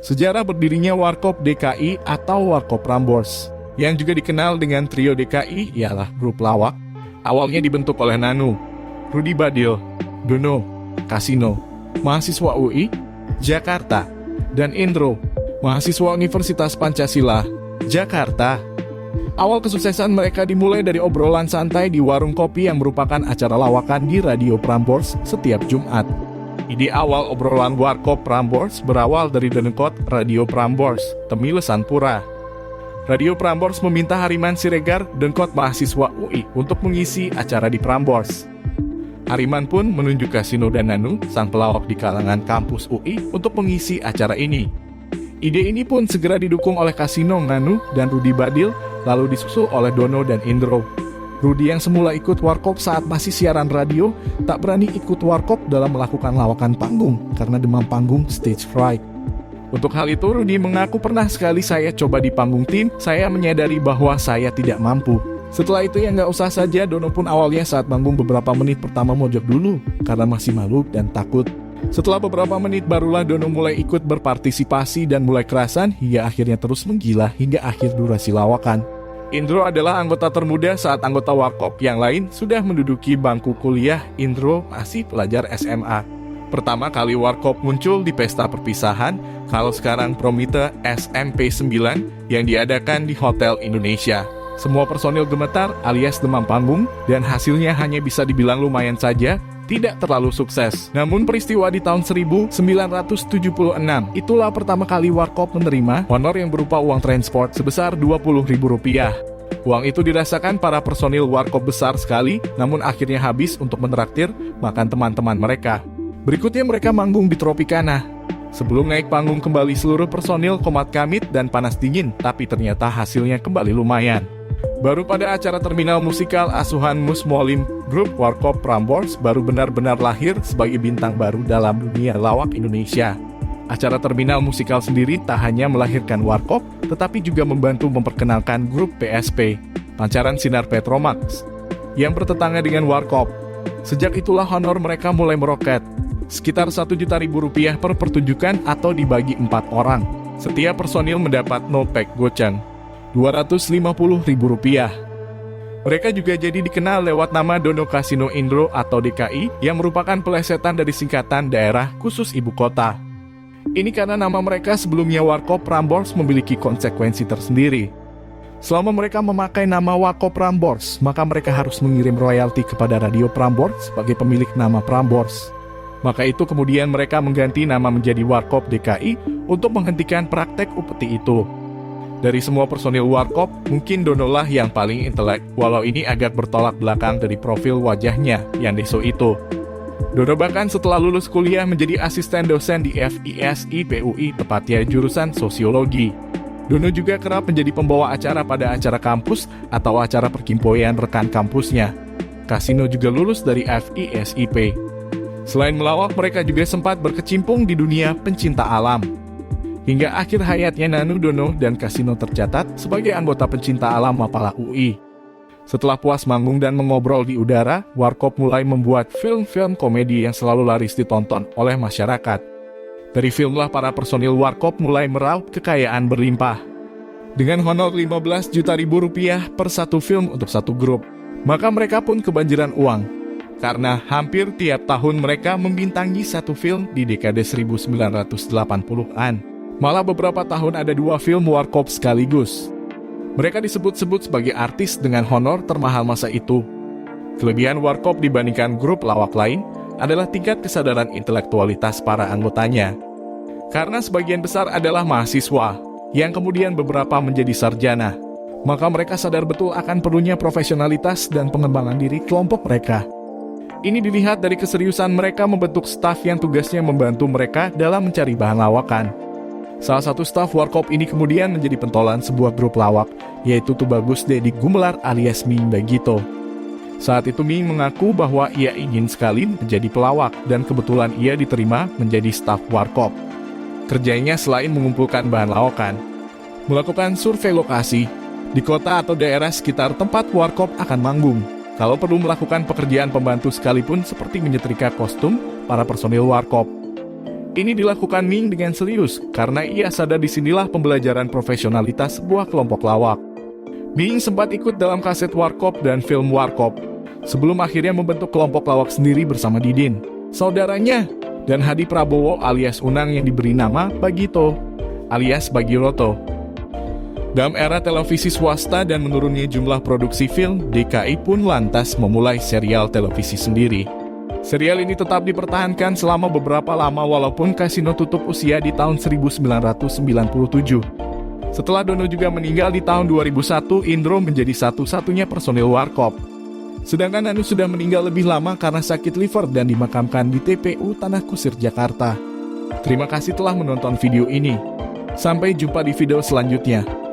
sejarah berdirinya Warkop DKI atau Warkop Prambors, yang juga dikenal dengan Trio DKI, ialah grup lawak. Awalnya dibentuk oleh Nanu, Rudy Badil, Dono, Kasino, mahasiswa UI, Jakarta, dan Indro, mahasiswa Universitas Pancasila, Jakarta. Awal kesuksesan mereka dimulai dari obrolan santai di warung kopi yang merupakan acara lawakan di Radio Prambors setiap Jumat. Ide awal obrolan Warkop Prambors berawal dari Denekot Radio Prambors, Temilesan Pura. Radio Prambors meminta Hariman Siregar, Dengkot mahasiswa UI, untuk mengisi acara di Prambors. Hariman pun menunjuk Kasino dan Nanu, sang pelawak di kalangan kampus UI, untuk mengisi acara ini. Ide ini pun segera didukung oleh Kasino, Nanu, dan Rudy Badil, lalu disusul oleh Dono dan Indro. Rudy yang semula ikut Warkop saat masih siaran radio, tak berani ikut Warkop dalam melakukan lawakan panggung karena demam panggung stage fright. Untuk hal itu, Rudy mengaku pernah sekali saya coba di panggung tim, saya menyadari bahwa saya tidak mampu. Setelah itu ya nggak usah saja, Dono pun awalnya saat manggung beberapa menit pertama mojok dulu, karena masih malu dan takut. Setelah beberapa menit barulah Dono mulai ikut berpartisipasi dan mulai kerasan hingga akhirnya terus menggila hingga akhir durasi lawakan. Indro adalah anggota termuda saat anggota Warkop yang lain sudah menduduki bangku kuliah. Indro masih pelajar SMA. Pertama kali Warkop muncul di pesta perpisahan, kalau sekarang Promite SMP 9 yang diadakan di Hotel Indonesia. Semua personil gemetar alias demam panggung dan hasilnya hanya bisa dibilang lumayan saja, tidak terlalu sukses. Namun peristiwa di tahun 1976, itulah pertama kali Warkop menerima honor yang berupa uang transport sebesar Rp20.000. Uang itu dirasakan para personil Warkop besar sekali, namun akhirnya habis untuk menraktir makan teman-teman mereka. Berikutnya mereka manggung di Tropicana. Sebelum naik panggung kembali seluruh personil komat kamit dan panas dingin, tapi ternyata hasilnya kembali lumayan. Baru pada acara terminal musikal asuhan Mus Molim, grup Warkop Prambors baru benar-benar lahir sebagai bintang baru dalam dunia lawak Indonesia. Acara terminal musikal sendiri tak hanya melahirkan Warkop, tetapi juga membantu memperkenalkan grup PSP, Pancaran Sinar Petromax, yang bertetangga dengan Warkop. Sejak itulah honor mereka mulai meroket, sekitar Rp1.000.000 per pertunjukan atau dibagi 4 orang. Setiap personil mendapat no-pack goceng, Rp250.000. Mereka juga jadi dikenal lewat nama Dono Kasino Indro atau DKI yang merupakan pelesetan dari singkatan Daerah Khusus Ibu Kota. Ini karena nama mereka sebelumnya Warkop Prambors memiliki konsekuensi tersendiri. Selama mereka memakai nama Warkop Prambors, maka mereka harus mengirim royalti kepada Radio Prambors sebagai pemilik nama Prambors. Maka itu kemudian mereka mengganti nama menjadi Warkop DKI untuk menghentikan praktek upeti itu. Dari semua personil Warkop, mungkin Dono lah yang paling intelek, walau ini agak bertolak belakang dari profil wajahnya yang deso itu. Dono bahkan setelah lulus kuliah menjadi asisten dosen di FISI PUI, tepatnya jurusan Sosiologi. Dono juga kerap menjadi pembawa acara pada acara kampus atau acara perkimpuan rekan kampusnya. Kasino juga lulus dari FISIP. Selain melawak, mereka juga sempat berkecimpung di dunia pencinta alam. Hingga akhir hayatnya Nanu, Dono, dan Kasino tercatat sebagai anggota pencinta alam Mapala UI. Setelah puas manggung dan mengobrol di udara, Warkop mulai membuat film-film komedi yang selalu laris ditonton oleh masyarakat. Dari filmlah para personil Warkop mulai meraup kekayaan berlimpah. Dengan honor Rp15 juta per satu film untuk satu grup, maka mereka pun kebanjiran uang. Karena hampir tiap tahun mereka membintangi satu film di dekade 1980-an. Malah beberapa tahun ada 2 film Warkop sekaligus. Mereka disebut-sebut sebagai artis dengan honor termahal masa itu. Kelebihan Warkop dibandingkan grup lawak lain adalah tingkat kesadaran intelektualitas para anggotanya. Karena sebagian besar adalah mahasiswa, yang kemudian beberapa menjadi sarjana, maka mereka sadar betul akan perlunya profesionalitas dan pengembangan diri kelompok mereka. Ini dilihat dari keseriusan mereka membentuk staf yang tugasnya membantu mereka dalam mencari bahan lawakan. Salah satu staf Warkop ini kemudian menjadi pentolan sebuah grup lawak, yaitu Tubagus Dedi Gumelar alias Ming Bagito. Saat itu Ming mengaku bahwa ia ingin sekali menjadi pelawak dan kebetulan ia diterima menjadi staf Warkop. Kerjanya selain mengumpulkan bahan lawakan, melakukan survei lokasi di kota atau daerah sekitar tempat Warkop akan manggung. Kalau perlu melakukan pekerjaan pembantu sekalipun seperti menyetrika kostum para personil Warkop. Ini dilakukan Ming dengan serius karena ia sadar disinilah pembelajaran profesionalitas sebuah kelompok lawak. Ming sempat ikut dalam kaset Warkop dan film Warkop, sebelum akhirnya membentuk kelompok lawak sendiri bersama Didin, saudaranya, dan Hadi Prabowo alias Unang yang diberi nama Bagito, alias Bagiroto. Dalam era televisi swasta dan menurunnya jumlah produksi film, DKI pun lantas memulai serial televisi sendiri. Serial ini tetap dipertahankan selama beberapa lama walaupun Kasino tutup usia di tahun 1997. Setelah Dono juga meninggal di tahun 2001, Indro menjadi satu-satunya personil Warkop. Sedangkan Nanu sudah meninggal lebih lama karena sakit liver dan dimakamkan di TPU Tanah Kusir, Jakarta. Terima kasih telah menonton video ini. Sampai jumpa di video selanjutnya.